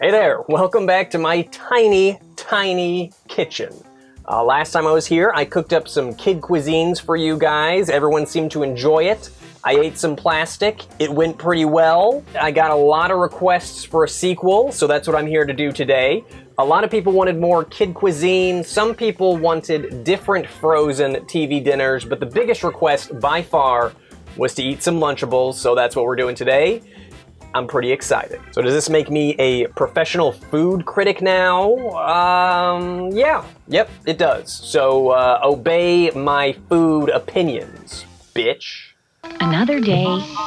Hey there, welcome back to my tiny kitchen. Last time I was here, I cooked up some kid cuisines for you guys. Everyone seemed to enjoy it. I ate some plastic. It went pretty well. I got a lot of requests for a sequel, so that's what I'm here to do today. A lot of people wanted more kid cuisine. Some people wanted different frozen TV dinners, but the biggest request by far was to eat some Lunchables, so that's what we're doing today. I'm pretty excited. So does this make me a professional food critic now? Yep, it does. So obey my food opinions, bitch. Another day,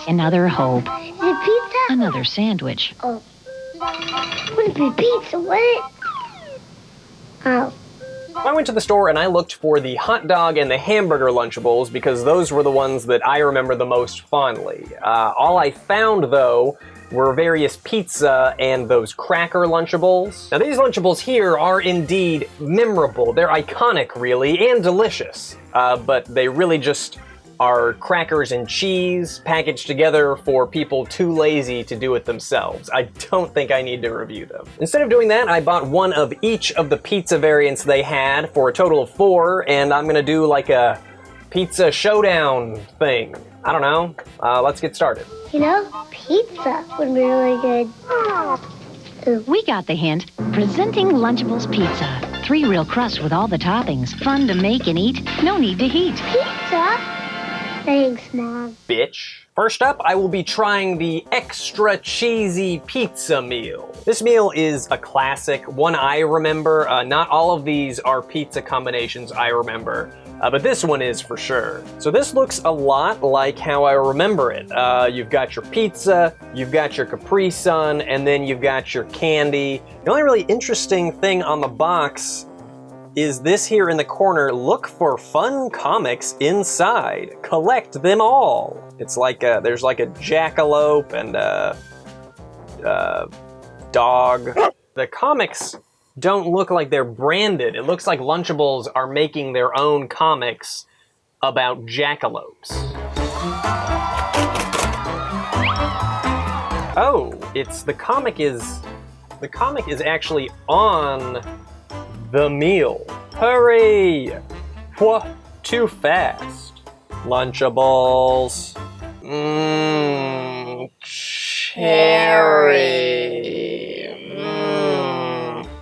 another hope. Is it pizza? Another sandwich. Oh. Wouldn't be pizza, would it? Oh. I went to the store and I looked for the hot dog and the hamburger Lunchables because those were the ones that I remember the most fondly. All I found, though, were various pizza and those cracker Lunchables. Now, these Lunchables here are indeed memorable. They're iconic, really, and delicious. But they really just are crackers and cheese packaged together for people too lazy to do it themselves. I don't think I need to review them. Instead of doing that, I bought one of each of the pizza variants they had for a total of 4, and I'm gonna do like a pizza showdown thing. I don't know. Let's get started. You know, pizza would be really good. Ooh. We got the hint. Presenting Lunchables Pizza. 3 real crusts with all the toppings. Fun to make and eat. No need to heat. Pizza? Thanks, Mom. Bitch. First up, I will be trying the extra cheesy pizza meal. This meal is a classic, one I remember. Not all of these are pizza combinations I remember, but this one is for sure. So this looks a lot like how I remember it. You've got your pizza, you've got your Capri Sun, and then you've got your candy. The only really interesting thing on the box is this here in the corner. Look for fun comics inside. Collect them all. It's like there's like a jackalope and a dog. The comics don't look like they're branded. It looks like Lunchables are making their own comics about jackalopes. Oh, the comic is actually on the meal. Hurry! What? Too fast. Lunchables. Cherry.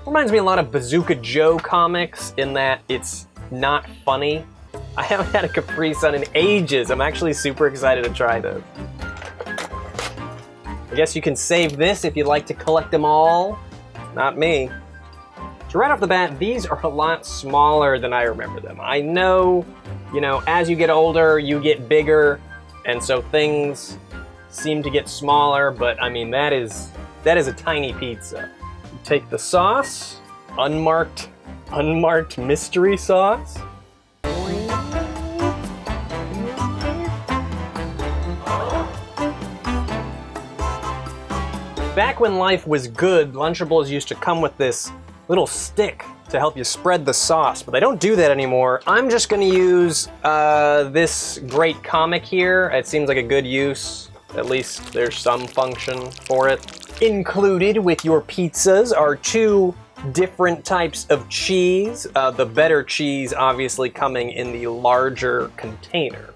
Reminds me a lot of Bazooka Joe comics in that it's not funny. I haven't had a Capri Sun in ages. I'm actually super excited to try this. I guess you can save this if you'd like to collect them all. Not me. So right off the bat, these are a lot smaller than I remember them. I know, as you get older, you get bigger, and so things seem to get smaller, but I mean, that is a tiny pizza. You take the sauce, unmarked mystery sauce. Back when life was good, Lunchables used to come with this little stick to help you spread the sauce, but they don't do that anymore. I'm just gonna use this great comic here. It seems like a good use. At least there's some function for it. Included with your pizzas are 2 different types of cheese. The better cheese obviously coming in the larger container.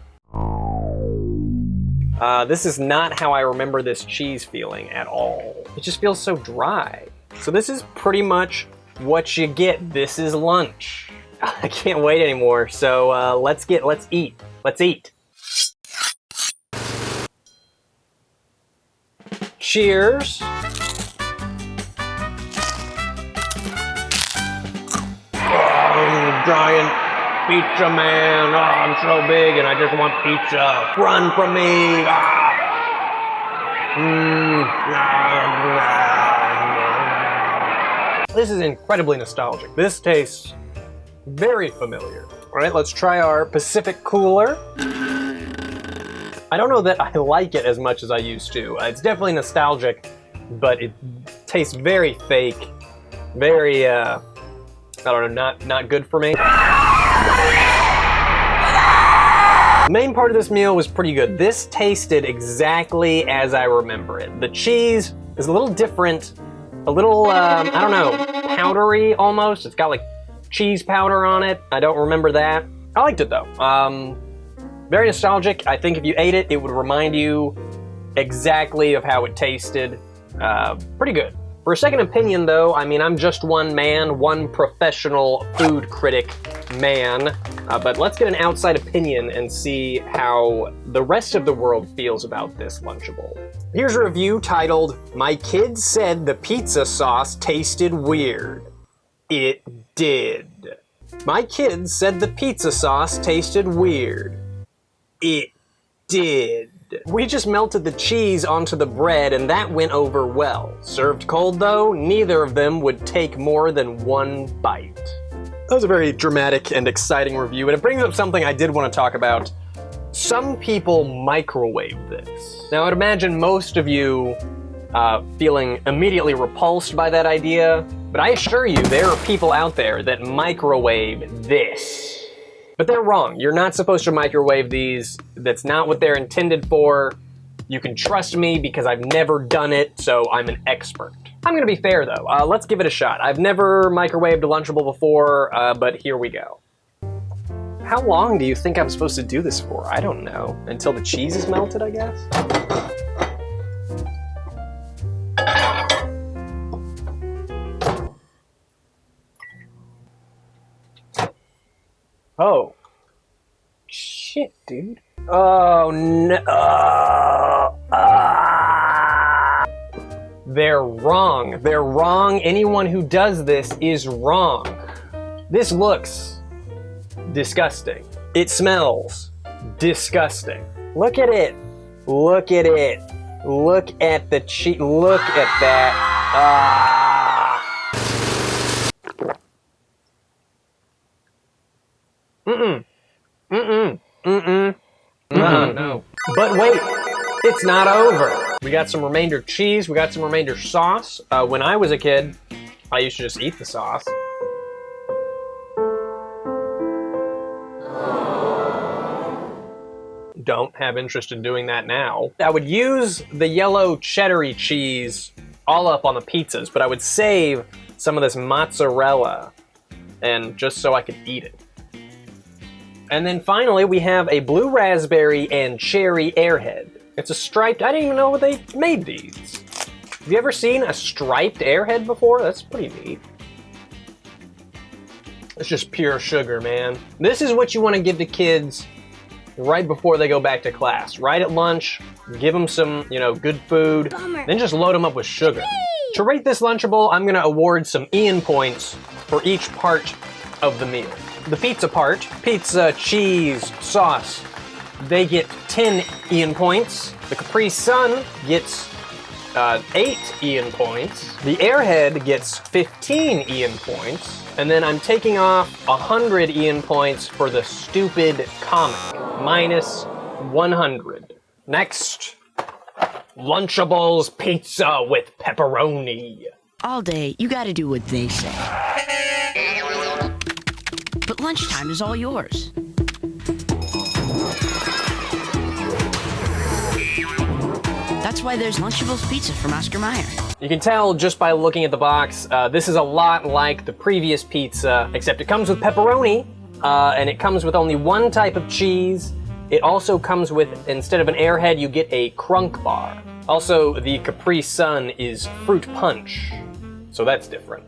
This is not how I remember this cheese feeling at all. It just feels so dry. So this is pretty much what you get. This is lunch. I can't wait anymore. So let's eat. Let's eat. Cheers. Giant pizza man. Oh, I'm so big and I just want pizza. Run from me. This is incredibly nostalgic. This tastes very familiar. All right, let's try our Pacific Cooler. I don't know that I like it as much as I used to. It's definitely nostalgic, but it tastes very fake, very, I don't know, not good for me. The main part of this meal was pretty good. This tasted exactly as I remember it. The cheese is a little different a little, I don't know, powdery almost. It's got like cheese powder on it. I don't remember that. I liked it though. Very nostalgic. I think if you ate it, it would remind you exactly of how it tasted. Pretty good. For a second opinion though, I mean, I'm just one man, one professional food critic man, but let's get an outside opinion and see how the rest of the world feels about this Lunchable. Here's a review titled, "My kids said the pizza sauce tasted weird. It did. My kids said the pizza sauce tasted weird. It did. We just melted the cheese onto the bread and that went over well. Served cold though, neither of them would take more than one bite." That was a very dramatic and exciting review, and it brings up something I did want to talk about. Some people microwave this. Now I'd imagine most of you feeling immediately repulsed by that idea, but I assure you there are people out there that microwave this. But they're wrong. You're not supposed to microwave these. That's not what they're intended for. You can trust me because I've never done it, so I'm an expert. I'm gonna be fair though. Let's give it a shot. I've never microwaved a Lunchable before, but here we go. How long do you think I'm supposed to do this for? I don't know. Until the cheese is melted, I guess? Oh. Shit, dude. Oh, no. They're wrong. They're wrong. Anyone who does this is wrong. This looks disgusting. It smells disgusting. Look at it. Look at it. Look at the cheese. Look at that. No. But wait, it's not over. We got some remainder cheese, we got some remainder sauce. When I was a kid, I used to just eat the sauce. Don't have interest in doing that now. I would use the yellow cheddar-y cheese all up on the pizzas, but I would save some of this mozzarella and just so I could eat it. And then finally, we have a blue raspberry and cherry airhead. It's a striped, I didn't even know they made these. Have you ever seen a striped airhead before? That's pretty neat. It's just pure sugar, man. This is what you want to give to kids right before they go back to class. Right at lunch, give them some, good food, then just load them up with sugar. To rate this Lunchable, I'm gonna award some Ian points for each part of the meal. The pizza part, pizza, cheese, sauce, they get 10 Ian points. The Capri Sun gets 8 Ian points. The Airhead gets 15 Ian points. And then I'm taking off 100 Ian points for the stupid comic, minus 100. Next, Lunchables pizza with pepperoni. All day, you gotta do what they say. But lunchtime is all yours. That's why there's Lunchables pizza from Oscar Mayer. You can tell just by looking at the box, this is a lot like the previous pizza, except it comes with pepperoni, and it comes with only one type of cheese. It also comes with, instead of an Airhead, you get a crunk bar. Also, the Capri Sun is fruit punch, so that's different.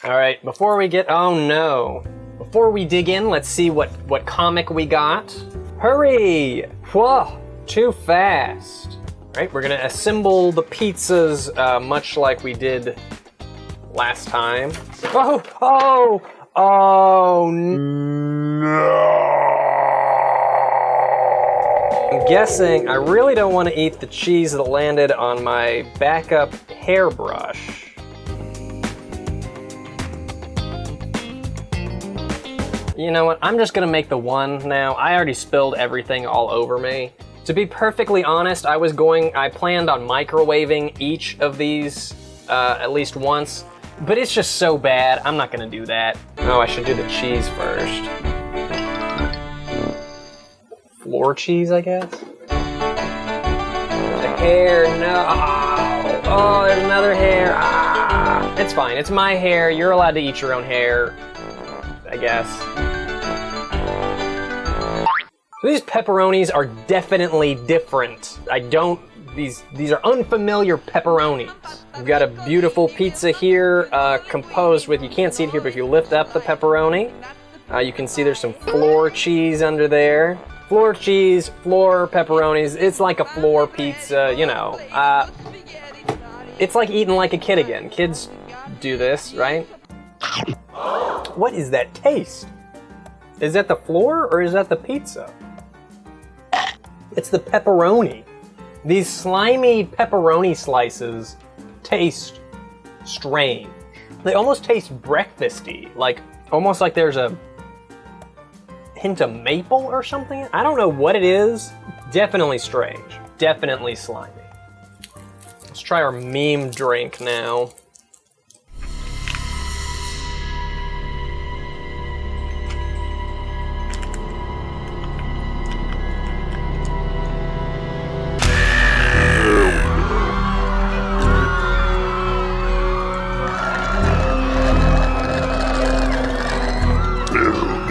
All right, before we dig in, let's see what comic we got. Hurry! Whoa, too fast. All right, we're gonna assemble the pizzas much like we did last time. Oh no! I'm guessing I really don't want to eat the cheese that landed on my backup hairbrush. You know what, I'm just gonna make the one now. I already spilled everything all over me. To be perfectly honest, I planned on microwaving each of these at least once, but it's just so bad, I'm not gonna do that. Oh, I should do the cheese first. floor cheese, I guess? The hair, no. Oh, there's another hair. Ah. It's fine, it's my hair. You're allowed to eat your own hair, I guess. So these pepperonis are definitely different. These are unfamiliar pepperonis. We've got a beautiful pizza here, composed with, you can't see it here, but if you lift up the pepperoni, you can see there's some floor cheese under there. Floor cheese, floor pepperonis, it's like a floor pizza, you know. It's like eating like a kid again. Kids do this, right? What is that taste? Is that the floor or is that the pizza? It's the pepperoni. These slimy pepperoni slices taste strange. They almost taste breakfasty, like almost like there's a hint of maple or something. I don't know what it is. Definitely strange. Definitely slimy. Let's try our meme drink now.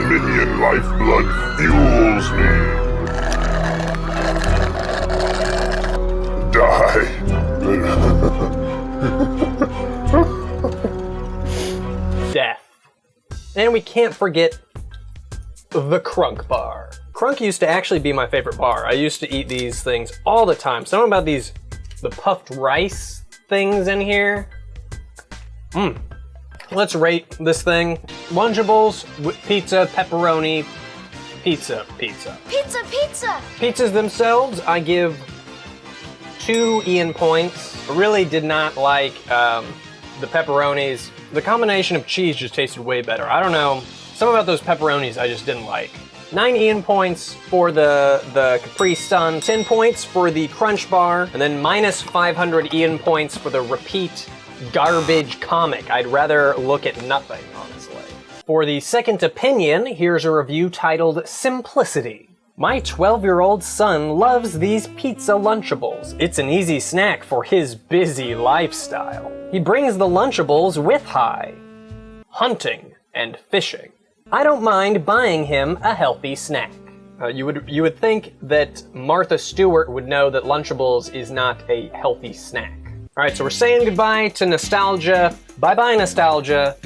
Minion lifeblood fuels me. Die. Death. And we can't forget the Crunk bar. Crunk used to actually be my favorite bar. I used to eat these things all the time. Something about the puffed rice things in here. Let's rate this thing. Lunchables, pizza, pepperoni, pizza. Pizza, pizza. Pizzas themselves, I give 2 Ian points. I really did not like the pepperonis. The combination of cheese just tasted way better. I don't know, something about those pepperonis I just didn't like. 9 Ian points for the Capri Sun, 10 points for the Crunch Bar, and then minus 500 Ian points for the Repeat garbage comic. I'd rather look at nothing, honestly. For the second opinion, here's a review titled Simplicity. My 12-year-old son loves these pizza Lunchables. It's an easy snack for his busy lifestyle. He brings the Lunchables with hunting and fishing. I don't mind buying him a healthy snack. You would think that Martha Stewart would know that Lunchables is not a healthy snack. All right, so we're saying goodbye to nostalgia. Bye-bye, nostalgia.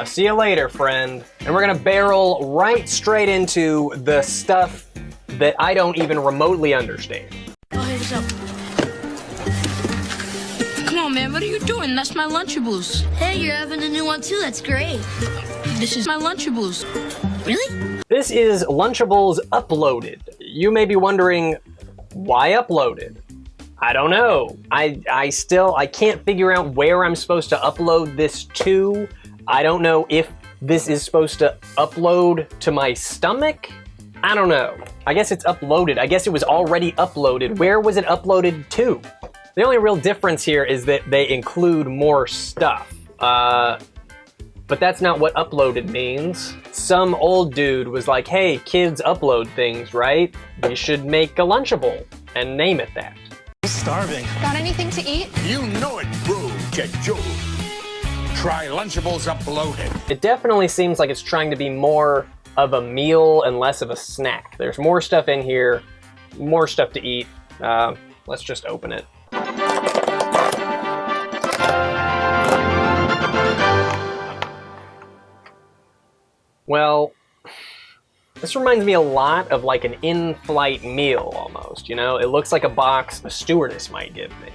See you later, friend. And we're gonna barrel right straight into the stuff that I don't even remotely understand. Oh, hey, what's up? Come on, man, what are you doing? That's my Lunchables. Hey, you're having a new one too. That's great. This is my Lunchables. Really? This is Lunchables Uploaded. You may be wondering, why uploaded? I don't know. I can't figure out where I'm supposed to upload this to. I don't know if this is supposed to upload to my stomach. I don't know. I guess it's uploaded. I guess it was already uploaded. Where was it uploaded to? The only real difference here is that they include more stuff. But that's not what uploaded means. Some old dude was like, hey, kids upload things, right? We should make a Lunchable and name it that. Starving. Got anything to eat? You know it, bro, Joe. Try Lunchables Uploaded. It definitely seems like it's trying to be more of a meal and less of a snack. There's more stuff in here, more stuff to eat. Let's just open it. Well, this reminds me a lot of like an in-flight meal almost, you know? It looks like a box a stewardess might give me.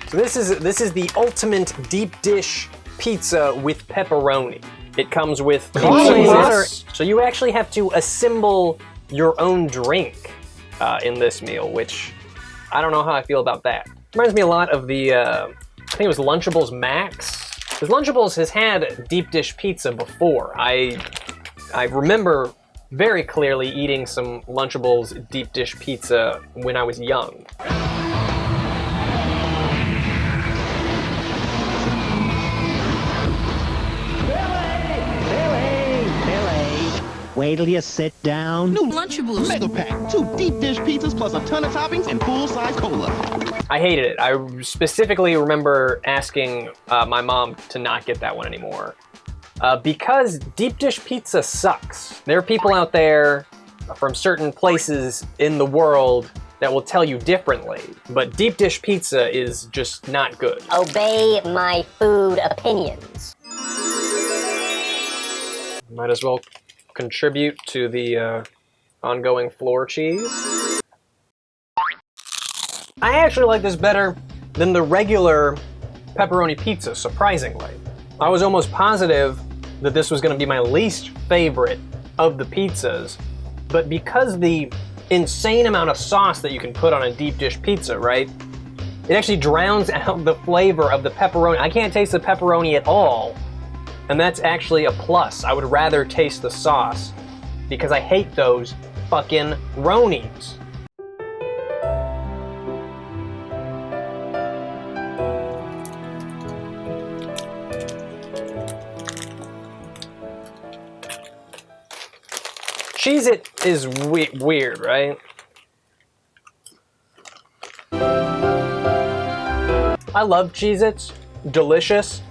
So this is the ultimate deep dish pizza with pepperoni. It comes with water, so you actually have to assemble your own drink in this meal, which I don't know how I feel about that. Reminds me a lot of the, I think it was Lunchables Max. Because Lunchables has had deep dish pizza before. I remember very clearly eating some Lunchables deep dish pizza when I was young. Wait till you sit down. New Lunchables. Mega pack. 2 deep dish pizzas plus a ton of toppings and full-size cola. I hated it. I specifically remember asking my mom to not get that one anymore. Because deep dish pizza sucks. There are people out there from certain places in the world that will tell you differently, but deep dish pizza is just not good. Obey my food opinions. Might as well contribute to the ongoing floor cheese. I actually like this better than the regular pepperoni pizza, surprisingly. I was almost positive that this was gonna be my least favorite of the pizzas, but because the insane amount of sauce that you can put on a deep dish pizza, right? It actually drowns out the flavor of the pepperoni. I can't taste the pepperoni at all, and that's actually a plus. I would rather taste the sauce because I hate those fucking Ronies. Cheez-It is weird, right? I love Cheez-Its, delicious.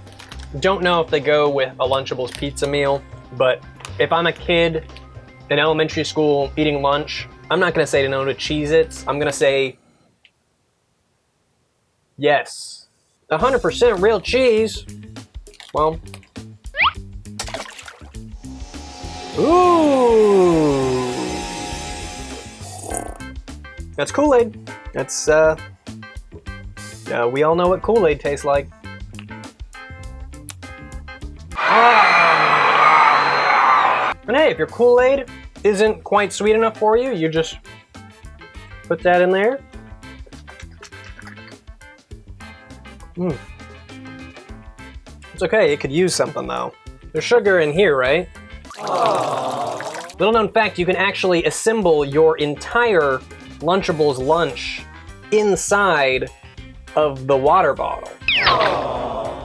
Don't know if they go with a Lunchables pizza meal, but if I'm a kid in elementary school eating lunch, I'm not gonna say no to Cheez-Its. I'm gonna say yes. 100% real cheese. Well, ooh, that's Kool-Aid. That's we all know what Kool-Aid tastes like. And hey, if your Kool-Aid isn't quite sweet enough for you, you just put that in there. It's okay, it could use something though. There's sugar in here, right? Little known fact, you can actually assemble your entire Lunchables lunch inside of the water bottle.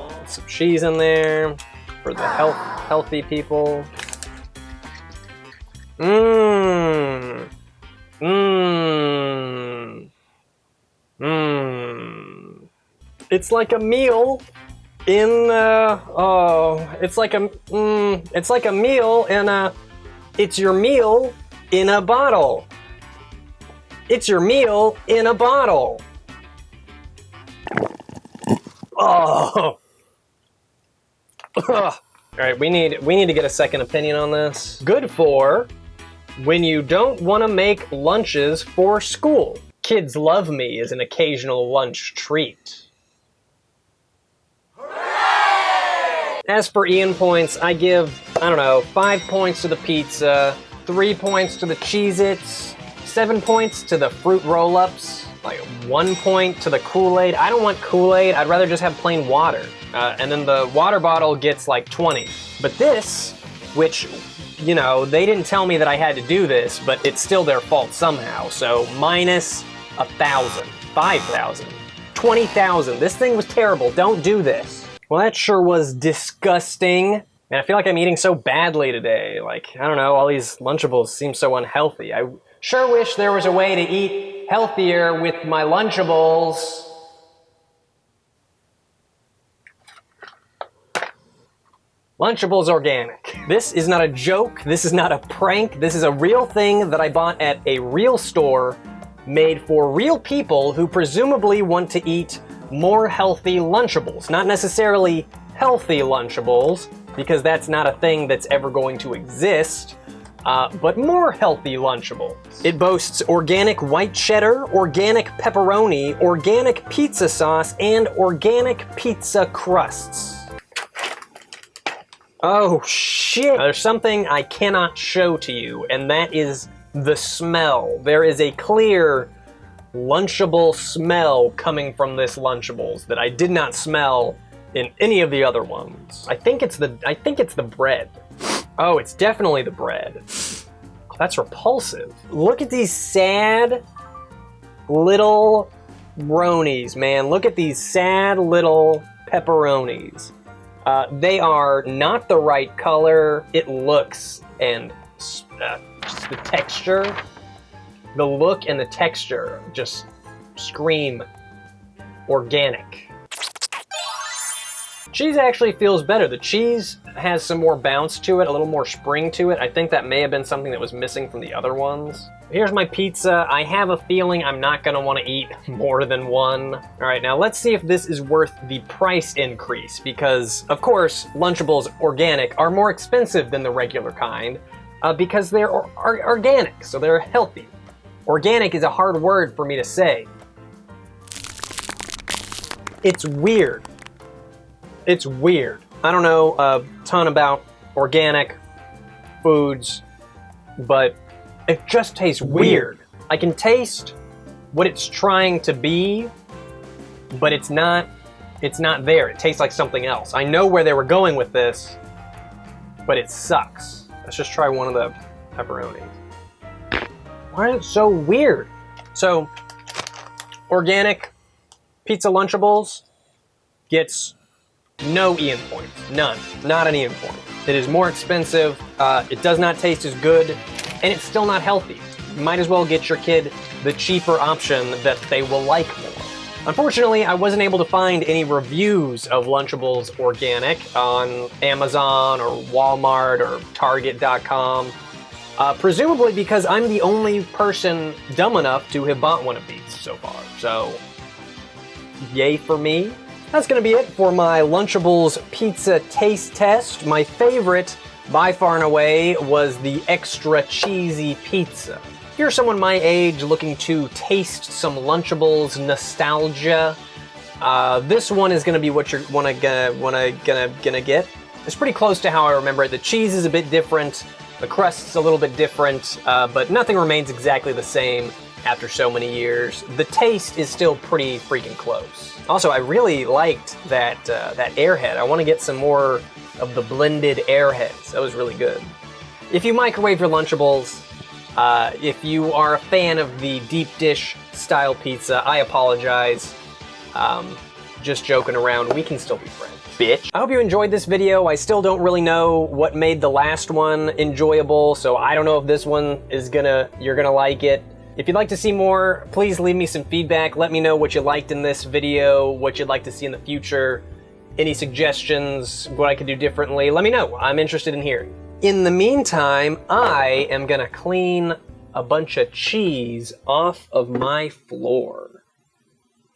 Put some cheese in there for the healthy people. Mmm. Mmm. Mmm. It's like a meal in it's like a meal in a, it's your meal in a bottle. It's your meal in a bottle. Oh. All right, we need to get a second opinion on this. Good for when you don't want to make lunches for school. Kids love me as an occasional lunch treat. As for Ian points, I give, I don't know, 5 points to the pizza, 3 points to the Cheez-Its, 7 points to the fruit roll-ups, like 1 point to the Kool-Aid. I don't want Kool-Aid, I'd rather just have plain water. And then the water bottle gets like 20. But this, which, you know, they didn't tell me that I had to do this, but it's still their fault somehow. So minus 1,000, 5,000, 20,000. This thing was terrible, don't do this. Well, that sure was disgusting. And I feel like I'm eating so badly today. Like, I don't know, all these Lunchables seem so unhealthy. I sure wish there was a way to eat healthier with my Lunchables. Lunchables Organic. This is not a joke, this is not a prank, this is a real thing that I bought at a real store made for real people who presumably want to eat more healthy Lunchables. Not necessarily healthy Lunchables, because that's not a thing that's ever going to exist, but more healthy Lunchables. It boasts organic white cheddar, organic pepperoni, organic pizza sauce, and organic pizza crusts. Oh shit! There's something I cannot show to you, and that is the smell. There is a clear Lunchable smell coming from this Lunchables that I did not smell in any of the other ones. I think it's the bread. Oh, it's definitely the bread. That's repulsive. Look at these sad little Ronies, man. Look at these sad little pepperonis. They are not the right color. It looks and just the texture, the look and the texture just scream organic. Cheese actually feels better. The cheese has some more bounce to it, a little more spring to it. I think that may have been something that was missing from the other ones. Here's my pizza. I have a feeling I'm not gonna wanna eat more than one. All right, now let's see if this is worth the price increase, because of course, Lunchables organic are more expensive than the regular kind because they're organic, so they're healthy. Organic is a hard word for me to say. It's weird. It's weird. I don't know a ton about organic foods, but it just tastes weird. I can taste what it's trying to be, but it's not there. It tastes like something else. I know where they were going with this, but it sucks. Let's just try one of the pepperonis. Why is it so weird? So, organic pizza Lunchables gets no Ian points. None. Not an Ian point. It is more expensive, it does not taste as good, and it's still not healthy. You might as well get your kid the cheaper option that they will like more. Unfortunately, I wasn't able to find any reviews of Lunchables organic on Amazon or Walmart or Target.com, presumably because I'm the only person dumb enough to have bought one of these so far. So, yay for me. That's gonna be it for my Lunchables pizza taste test. My favorite, by far and away, was the extra cheesy pizza. If you're someone my age looking to taste some Lunchables nostalgia, this one is gonna be what you're gonna get. It's pretty close to how I remember it. The cheese is a bit different, the crust's a little bit different, but nothing remains exactly the same after so many years. The taste is still pretty freaking close. Also, I really liked that airhead. I want to get some more of the blended airheads. That was really good. If you microwave your Lunchables, if you are a fan of the deep dish style pizza, I apologize. Just joking around. We can still be friends, bitch. I hope you enjoyed this video. I still don't really know what made the last one enjoyable, so I don't know if this one is you're gonna like it. If you'd like to see more, please leave me some feedback. Let me know what you liked in this video, what you'd like to see in the future, any suggestions, what I could do differently. Let me know. I'm interested in hearing. In the meantime, I am gonna clean a bunch of cheese off of my floor.